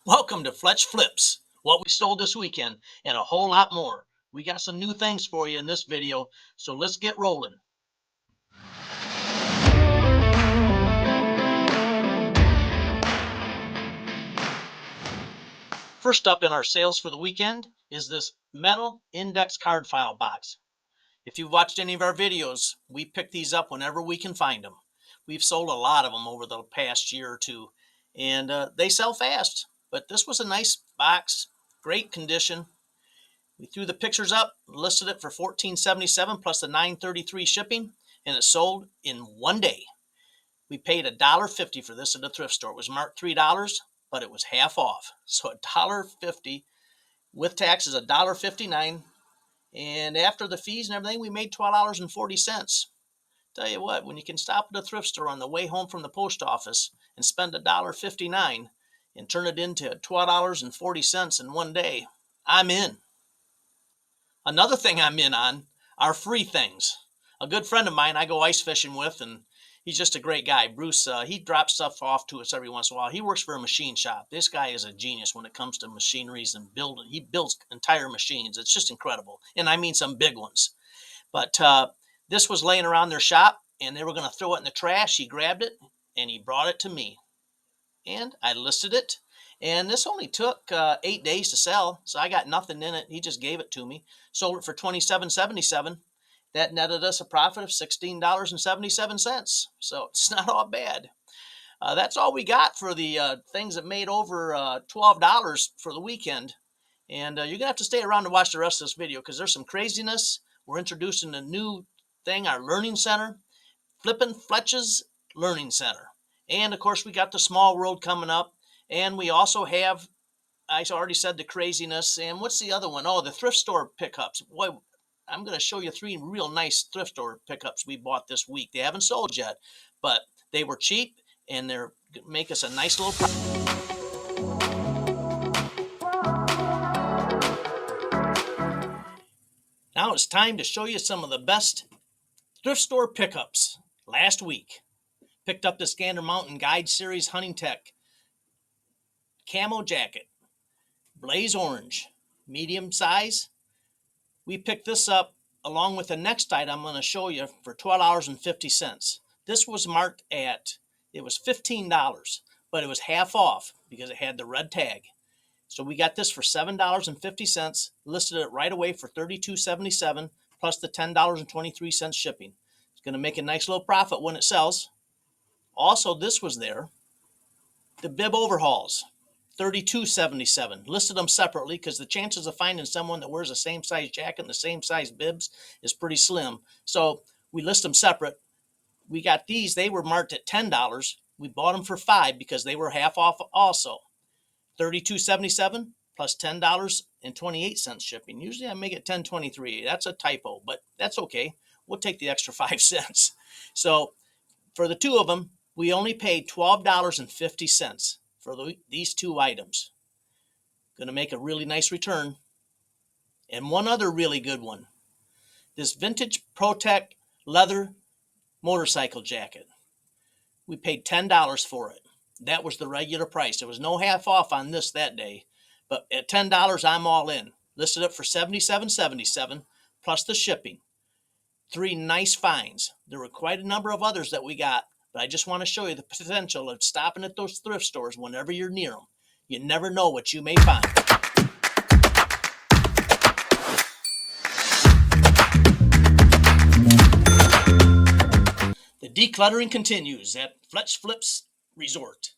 Welcome to Fletch Flips, what we sold this weekend, and a whole lot more. We got some new things for you in this video, so let's get rolling. First up in our sales for the weekend is this metal index card file box. If you've watched any of our videos, we pick these up whenever we can find them. We've sold a lot of them over the past year or two, and they sell fast. But this was a nice box, great condition. We threw the pictures up, listed it for $14.77 plus the $9.33 shipping, and it sold in one day. We paid $1.50 for this at the thrift store. It was marked $3, but it was half off. So $1.50 with taxes, $1.59, and after the fees and everything, we made $12.40. Tell you what, when you can stop at a thrift store on the way home from the post office and spend $1.59 and turn it into $12.40 in one day, I'm in. Another thing I'm in on are free things. A good friend of mine I go ice fishing with, and he's just a great guy. Bruce, he drops stuff off to us every once in a while. He works for a machine shop. This guy is a genius when it comes to machineries and building. He builds entire machines. It's just incredible. And I mean some big ones. But this was laying around their shop, and they were going to throw it in the trash. He grabbed it, and he brought it to me. And I listed it. And this only took 8 days to sell, so I got nothing in it. He just gave it to me. Sold it for $27.77. That netted us a profit of $16.77. So it's not all bad. That's all we got for the things that made over $12 for the weekend. And you're going to have to stay around to watch the rest of this video because there's some craziness. We're introducing a new thing, our learning center, Flippin' Fletch's Learning Center. And of course, we got the small world coming up. And we also have, I already said, the craziness. And what's the other one? Oh, the thrift store pickups. Boy, I'm going to show you 3 real nice thrift store pickups we bought this week. They haven't sold yet, but they were cheap and they're make us a nice little. Now it's time to show you some of the best thrift store pickups last week. Picked up this Gander Mountain Guide Series Hunting Tech camo jacket, blaze orange, medium size. We picked this up along with the next item I'm going to show you for $12.50. This was marked at, it was $15, but it was half off because it had the red tag. So we got this for $7.50, listed it right away for $32.77 plus the $10.23 shipping. It's going to make a nice little profit when it sells. Also, this was there, the bib overhauls, $32.77. Listed them separately because the chances of finding someone that wears the same size jacket and the same size bibs is pretty slim. So we list them separate. We got these. They were marked at $10. We bought them for $5 because they were half off also. $32.77 plus $10.28 shipping. Usually I make it $10.23. That's a typo, but that's okay. We'll take the extra 5 cents. So for the two of them, we only paid $12.50 for these 2 items. Going to make a really nice return. And one other really good one. This vintage Protect leather motorcycle jacket. We paid $10 for it. That was the regular price. There was no half off on this that day. But at $10, I'm all in. Listed it for $77.77 plus the shipping. 3 nice finds. There were quite a number of others that we got, but I just want to show you the potential of stopping at those thrift stores whenever you're near them. You never know what you may find. The decluttering continues at Fletch Flips Resort.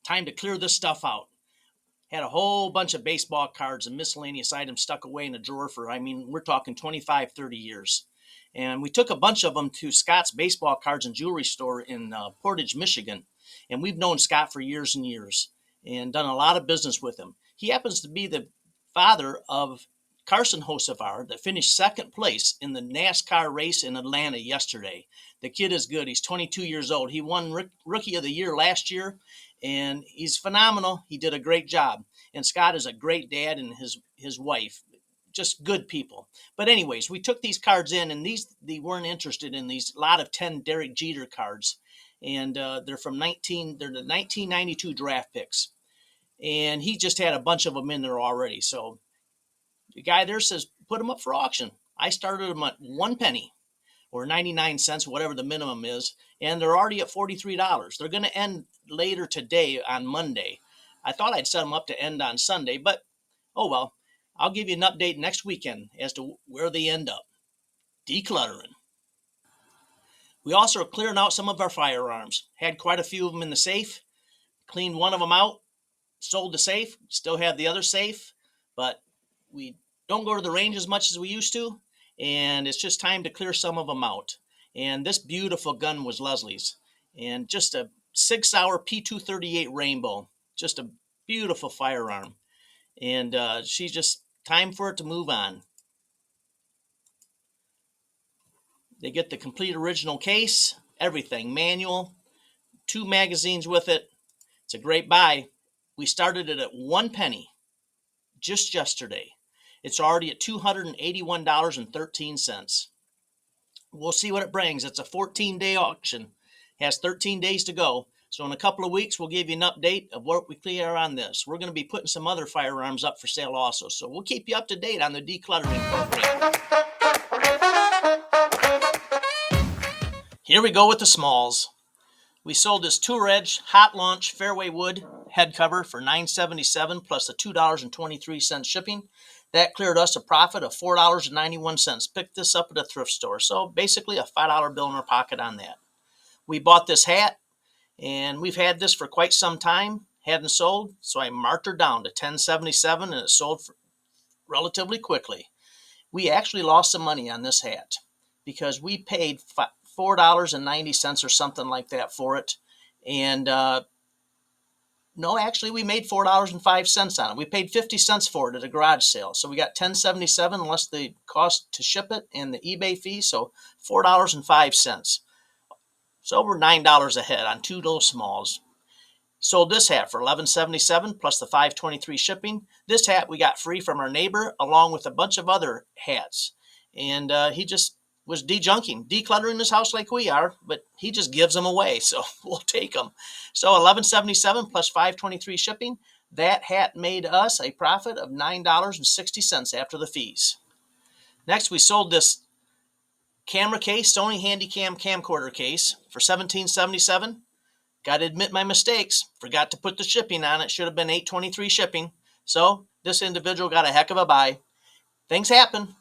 Time to clear this stuff out. Had a whole bunch of baseball cards and miscellaneous items stuck away in a drawer for, we're talking 25, 30 years. And we took a bunch of them to Scott's baseball cards and jewelry store in Portage, Michigan. And we've known Scott for years and years and done a lot of business with him. He happens to be the father of Carson Hocevar that finished second place in the NASCAR race in Atlanta yesterday. The kid is good. He's 22 years old. He won Rookie of the Year last year, and he's phenomenal. He did a great job. And Scott is a great dad, and his wife, just good people. But anyways, we took these cards in, and they weren't interested in these lot of 10 Derek Jeter cards, and they're the 1992 draft picks. and he just had a bunch of them in there already. So the guy there says, put them up for auction. I started them at 1 penny or 99 cents, whatever the minimum is, and they're already at $43. They're going to end later today on Monday. I thought I'd set them up to end on Sunday, but oh well. I'll give you an update next weekend as to where they end up. Decluttering. We also are clearing out some of our firearms. Had quite a few of them in the safe. Cleaned one of them out, sold the safe, still have the other safe, but we don't go to the range as much as we used to, and it's just time to clear some of them out. And this beautiful gun was Leslie's, and just a Sig Sauer P238 Rainbow, just a beautiful firearm. And she's just time for it to move on. They get the complete original case, everything, manual, 2 magazines with it. It's a great buy. We started it at 1 penny just yesterday. It's already at $281.13. We'll see what it brings. It's a 14-day auction. It has 13 days to go. So in a couple of weeks, we'll give you an update of what we clear on this. We're going to be putting some other firearms up for sale also. So we'll keep you up to date on the decluttering program. Here we go with the smalls. We sold this Tour Edge Hot Launch Fairway Wood head cover for $9.77 plus the $2.23 shipping. That cleared us a profit of $4.91. Picked this up at a thrift store. So basically a $5 bill in our pocket on that. We bought this hat, and we've had this for quite some time. Hadn't sold, so I marked her down to $10.77, and it sold relatively quickly. We actually lost some money on this hat because we paid $4.90 or something like that for it. And no, actually, we made $4.05 on it. We paid 50 cents for it at a garage sale. So we got $10.77 less the cost to ship it and the eBay fee. So $4.05. So we're $9 ahead on 2 little smalls. Sold this hat for $11.77 plus the $5.23 shipping. This hat we got free from our neighbor along with a bunch of other hats. And he just was decluttering his house like we are, but he just gives them away, so we'll take them. So $11.77 plus $5.23 shipping. That hat made us a profit of $9.60 after the fees. Next, we sold this camera case, Sony Handycam camcorder case for $17.77. Got to admit my mistakes. Forgot to put the shipping on it. Should have been $8.23 shipping. So this individual got a heck of a buy. Things happen.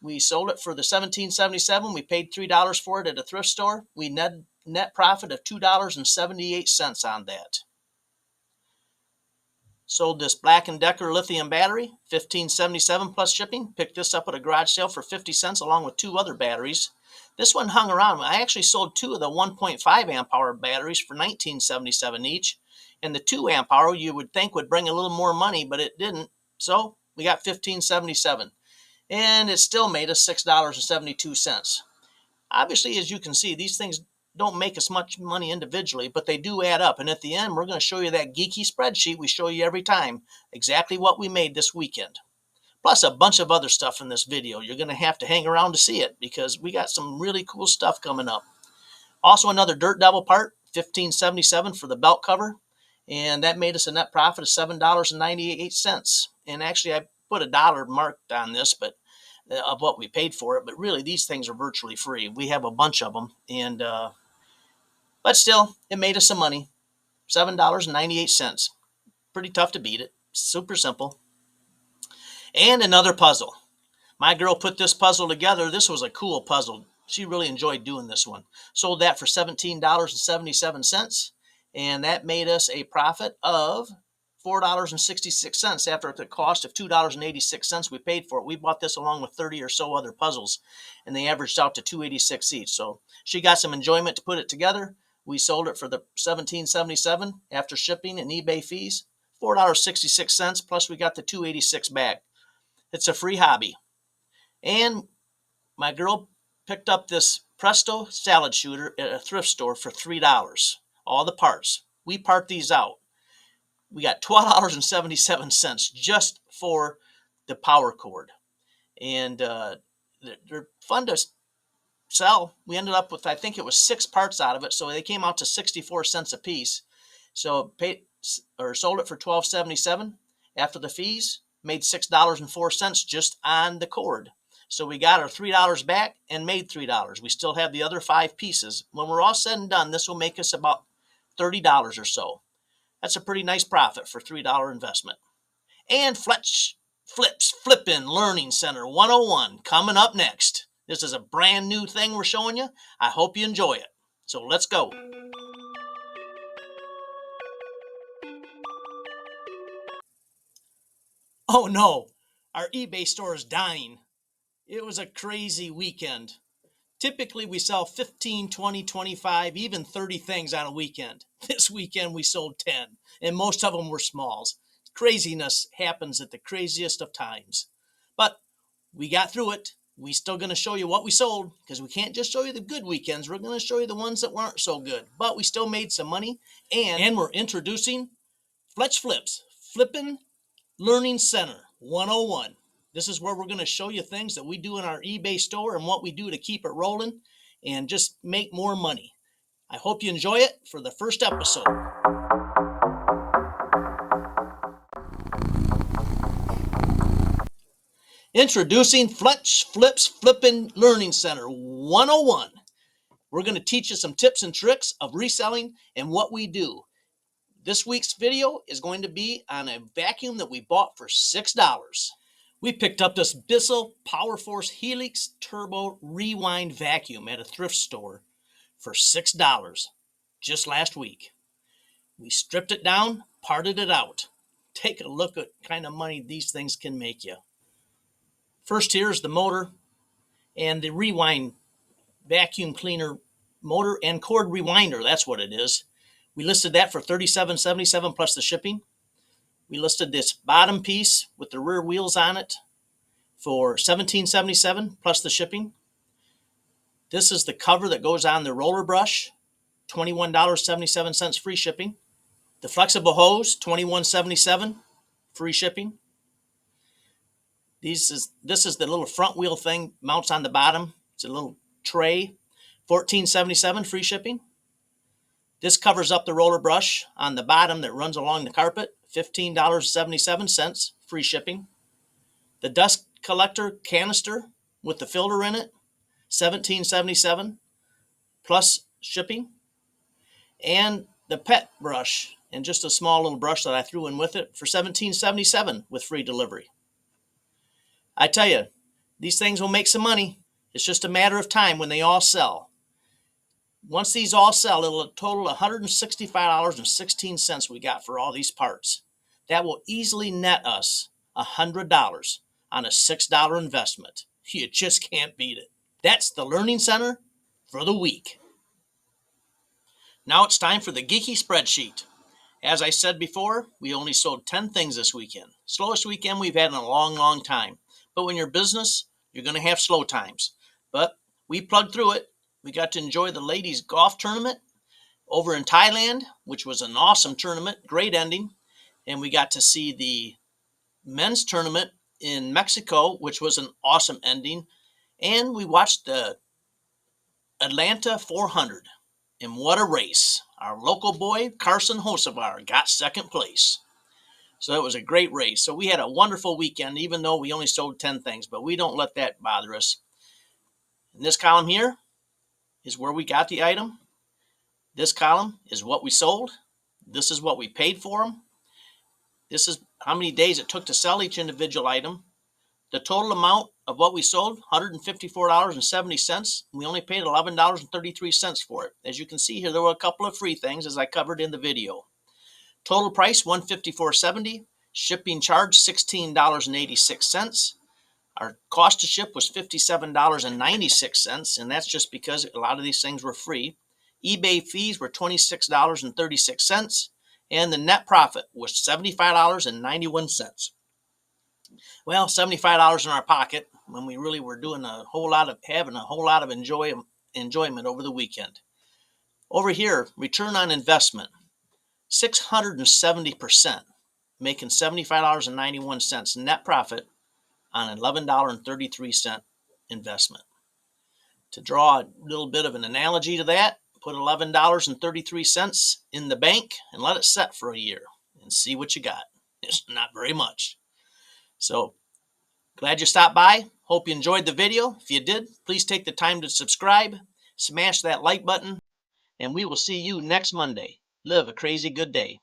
We sold it for the $17.77. We paid $3 for it at a thrift store. We net profit of $2.78 on that. Sold this Black & Decker lithium battery, $15.77 plus shipping. Picked this up at a garage sale for 50 cents along with 2 other batteries. This one hung around. I actually sold 2 of the 1.5 amp hour batteries for $19.77 each. And the 2 amp hour you would think would bring a little more money, but it didn't. So we got $15.77. And it still made us $6.72. Obviously, as you can see, these things don't make us much money individually, but they do add up. And at the end, we're going to show you that geeky spreadsheet we show you every time, exactly what we made this weekend. Plus a bunch of other stuff in this video. You're going to have to hang around to see it because we got some really cool stuff coming up. Also another Dirt Devil part, $15.77 for the belt cover. And that made us a net profit of $7.98. And actually, I put a dollar marked on this, but of what we paid for it. But really, these things are virtually free. We have a bunch of them, and but still, it made us some money. $7.98. Pretty tough to beat it. Super simple. And another puzzle. My girl put this puzzle together. This was a cool puzzle. She really enjoyed doing this one. Sold that for $17.77, and that made us a profit of $4.66 after the cost of $2.86 we paid for it. We bought this along with 30 or so other puzzles, and they averaged out to $2.86 each. So she got some enjoyment to put it together. We sold it for the $17.77 after shipping and eBay fees, $4.66 plus we got the $2.86 back. It's a free hobby. And my girl picked up this Presto salad shooter at a thrift store for $3. All the parts. We part these out. We got $12.77 just for the power cord. And they're fun to sell. We ended up with, I think it was 6 parts out of it. So they came out to 64 cents a piece. So or sold it for $12.77 after the fees, made $6.04 just on the cord. So we got our $3 back and made $3. We still have the other 5 pieces. When we're all said and done, this will make us about $30 or so. That's a pretty nice profit for $3 investment. And Fletch Flips Flippin Learning Center 101 coming up next. This is a brand new thing we're showing you. I hope you enjoy it. So let's go. Oh no, our eBay store is dying. It was a crazy weekend. Typically we sell 15, 20, 25, even 30 things on a weekend. This weekend we sold 10, and most of them were smalls. Craziness happens at the craziest of times. But we got through it. We're still going to show you what we sold, because we can't just show you the good weekends. We're going to show you the ones that weren't so good. But we still made some money, and we're introducing Fletch Flips, Flippin' Learning Center 101. This is where we're going to show you things that we do in our eBay store and what we do to keep it rolling and just make more money. I hope you enjoy it for the first episode. Introducing Fletch Flips Flippin' Learning Center 101. We're going to teach you some tips and tricks of reselling and what we do. This week's video is going to be on a vacuum that we bought for $6. We picked up this Bissell PowerForce Helix Turbo Rewind Vacuum at a thrift store for $6 just last week. We stripped it down, parted it out. Take a look at the kind of money these things can make you. First, here's the motor and the rewind vacuum cleaner motor and cord rewinder. That's what it is. We listed that for $37.77 plus the shipping. We listed this bottom piece with the rear wheels on it for $17.77 plus the shipping. This is the cover that goes on the roller brush, $21.77 free shipping. The flexible hose, $21.77 free shipping. This is the little front wheel thing, mounts on the bottom. It's a little tray, $14.77 free shipping. This covers up the roller brush on the bottom that runs along the carpet, $15.77 free shipping. The dust collector canister with the filter in it, $17.77 plus shipping. And the pet brush, and just a small little brush that I threw in with it for $17.77 with free delivery. I tell you, these things will make some money. It's just a matter of time when they all sell. Once these all sell, it'll total $165.16 we got for all these parts. That will easily net us $100 on a $6 investment. You just can't beat it. That's the Learning Center for the week. Now it's time for the geeky spreadsheet. As I said before, we only sold 10 things this weekend. Slowest weekend we've had in a long, long time. But when you're business, you're going to have slow times. But we plugged through it. We got to enjoy the ladies' golf tournament over in Thailand, which was an awesome tournament, great ending. And we got to see the men's tournament in Mexico, which was an awesome ending. And we watched the Atlanta 400. And what a race. Our local boy, Carson Hosevar, got second place. So it was a great race. So we had a wonderful weekend, even though we only sold 10 things. But we don't let that bother us. In this column here is where we got the item. This column is what we sold. This is what we paid for them. This is how many days it took to sell each individual item. The total amount of what we sold, $154.70. We only paid $11.33 for it. As you can see here, there were a couple of free things, as I covered in the video. Total price, $154.70. Shipping charge, $16.86. Our cost to ship was $57.96, and that's just because a lot of these things were free. eBay fees were $26.36, and the net profit was $75.91. Well, $75 in our pocket when we really were doing having a whole lot of enjoyment over the weekend. Over here, return on investment, 670%, making $75.91 net profit on an $11.33 investment. To draw a little bit of an analogy to that, put $11.33 in the bank and let it set for a year. and see what you got. It's not very much. So glad you stopped by. Hope you enjoyed the video. If you did, please take the time to subscribe, smash that like button, and we will see you next Monday. Live a crazy good day.